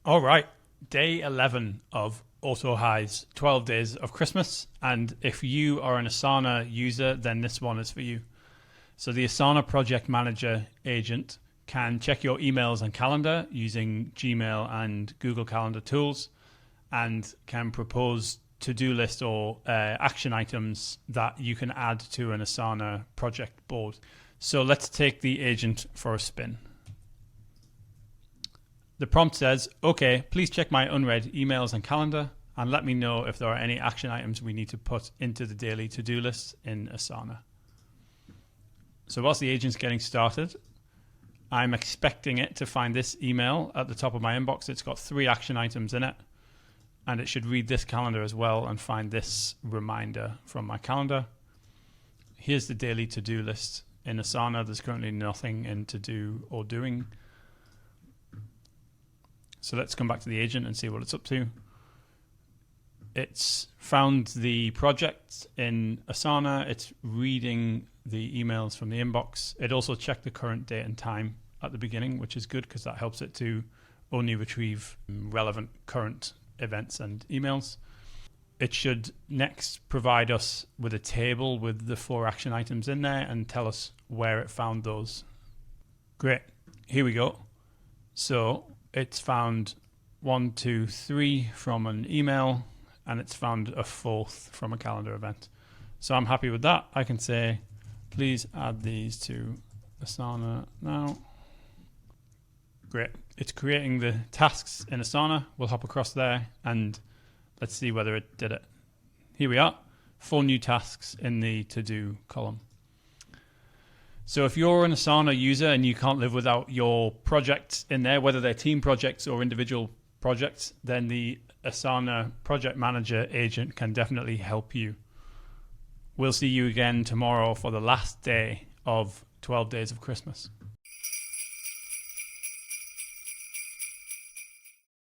All right, day 11 of Autohive's 12 Days of Christmas. And if you are an Asana user, then this one is for you. So the Asana Project Manager agent can check your emails and calendar using Gmail and Google Calendar tools and can propose to-do list or action items that you can add to an Asana project board. So let's take the agent for a spin. The prompt says, okay, please check my unread emails and calendar and let me know if there are any action items we need to put into the daily to-do list in Asana. So whilst the agent's getting started, I'm expecting it to find this email at the top of my inbox. It's got 3 action items in it, and it should read this calendar as well and find this reminder from my calendar. Here's the daily to-do list in Asana. There's currently nothing in to do or doing. So let's come back to the agent and see what it's up to. It's found the project in Asana. It's reading the emails from the inbox. It also checked the current date and time at the beginning, which is good because that helps it to only retrieve relevant current events and emails. It should next provide us with a table with the 4 action items in there and tell us where it found those. Great. Here we go. So it's found 1, 2, 3 from an email, and it's found a 4th from a calendar event. So I'm happy with that. I can say, please add these to Asana now. Great. It's creating the tasks in Asana. We'll hop across there and let's see whether it did it. Here we are, 4 new tasks in the to-do column. So if you're an Asana user and you can't live without your projects in there, whether they're team projects or individual projects, then the Asana Project Manager agent can definitely help you. We'll see you again tomorrow for the last day of 12 Days of Christmas.